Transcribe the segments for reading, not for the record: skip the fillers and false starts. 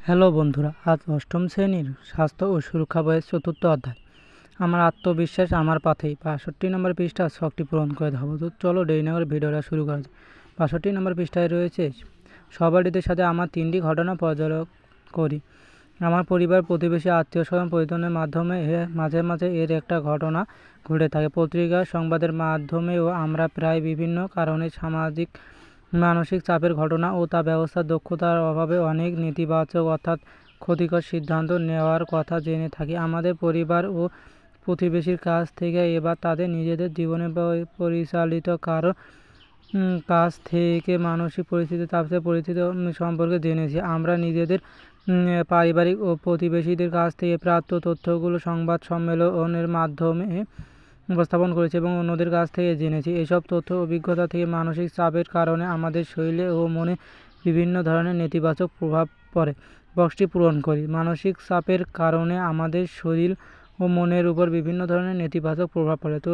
Hello বন্ধুরা, আজ অষ্টম শ্রেণীর স্বাস্থ্য ও সুরক্ষা বইয়ের চতুর্থ অধ্যায় আমার আত্মবিশ্বাস আমার পাথেই ৬২ নম্বর পৃষ্ঠা শখটি পূরণ করে দেখাবো। তো চলো দেরি না করে ভিডিওটা শুরু করা যায়। ৬২ নম্বর পৃষ্ঠায় রয়েছে সহপাঠীদের সাথে আমার 3টি ঘটনা পর্যবেক্ষণ করি। আমার পরিবার, প্রতিবেশী, আত্মীয় স্বজন পরিজনের মাধ্যমে মাঝে মাঝে এর একটা ঘটনা ঘটে থাকে। পত্রিকা সংবাদের মাধ্যমেও আমরা প্রায় বিভিন্ন কারণে সামাজিক মানসিক চাপের ঘটনা ও তা ব্যবস্থার দক্ষতার অভাবে অনেক নেতিবাচক অর্থাৎ ক্ষতিকর সিদ্ধান্ত নেওয়ার কথা জেনে থাকি। আমাদের পরিবার ও প্রতিবেশীর কাছ থেকে এবার তাদের নিজেদের জীবনে পরিচালিত কারো কাছ থেকে মানসিক পরিস্থিতি তাপসের পরিস্থিতি সম্পর্কে জেনেছি। আমরা নিজেদের পারিবারিক ও প্রতিবেশীদের কাছ থেকে প্রাপ্ত তথ্যগুলো সংবাদ সম্মেলনের মাধ্যমে উপস্থাপন করেছি এবং অন্যদের কাছ থেকে জেনেছি। এসব তথ্য অভিজ্ঞতা থেকে মানসিক চাপের কারণে আমাদের শরীরে ও মনে বিভিন্ন ধরনের নেতিবাচক প্রভাব পড়ে। বক্সটি পূরণ করি। মানসিক চাপের কারণে আমাদের শরীর ও মনের উপর বিভিন্ন ধরনের নেতিবাচক প্রভাব পড়ে। তো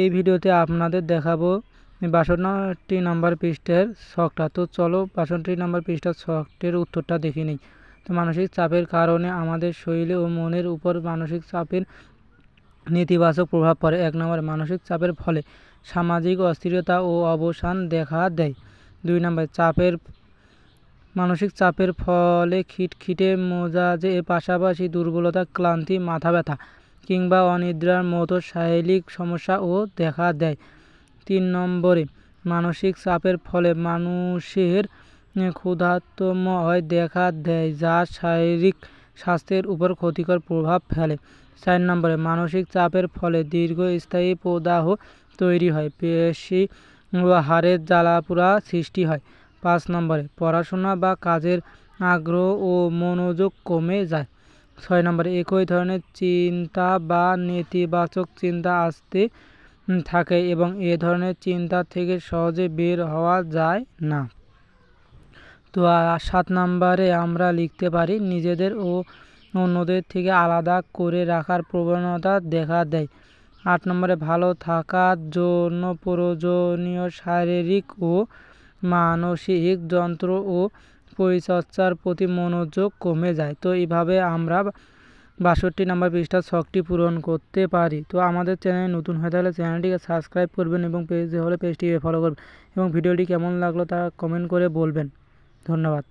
এই ভিডিওতে আপনাদের দেখাবো ৬২ নম্বর পৃষ্ঠার ছকটা। তো চলো ৬২ নম্বর পৃষ্ঠার ছকটির উত্তরটা দেখে নিই। তো মানসিক চাপের কারণে আমাদের শরীরে ও মনের উপর মানসিক চাপের নেতিবাচক প্রভাব পড়ে। ১ নম্বরে মানসিক চাপের ফলে সামাজিক অস্থিরতা ও অবসান দেখা দেয়। ২ নম্বরে মানসিক চাপের ফলে খিটখিটে মেজাজের পাশাপাশি দুর্বলতা, ক্লান্তি, মাথা ব্যথা কিংবা অনিদ্রার মতো শারীরিক সমস্যাও দেখা দেয়। ৩ নম্বরে মানসিক চাপের ফলে মানুষের ক্ষুধার্তময় দেখা দেয়, যা শারীরিক স্বাস্থ্যের উপর ক্ষতিকর প্রভাব ফেলে। ৪ নম্বরে মানসিক চাপের ফলে দীর্ঘস্থায়ী প্রদাহ তৈরি হয়, পেশি ও হাড়ের জ্বালাপোড়া সৃষ্টি হয়। ৫ নম্বরে পড়াশোনা বা কাজের আগ্রহ ও মনোযোগ কমে যায়। ৬ নম্বরে একই ধরনের চিন্তা বা নেতিবাচক চিন্তা আসতে থাকে এবং এ ধরনের চিন্তা থেকে সহজে বের হওয়া যায় না। তো ৭ নম্বরে আমরা লিখতে পারি নিজেদের ও অন্যদের থেকে আলাদা করে রাখার প্রবণতা দেখা দেয়। ৮ নম্বরে ভালো থাকার জন্য প্রয়োজনীয় শারীরিক ও মানসিক যন্ত্র ও পরিচর্যার প্রতি মনোযোগ কমে যায়। তো এইভাবে আমরা ৬২ নম্বর পৃষ্ঠার ছকটি পূরণ করতে পারি। তো আমাদের চ্যানেলে নতুন হয়ে থাকলে চ্যানেলটিকে সাবস্ক্রাইব করবেন এবং পেজে হলে পেজটিকে ফলো করবেন এবং ভিডিওটি কেমন লাগলো তা কমেন্ট করে বলবেন। ধন্যবাদ।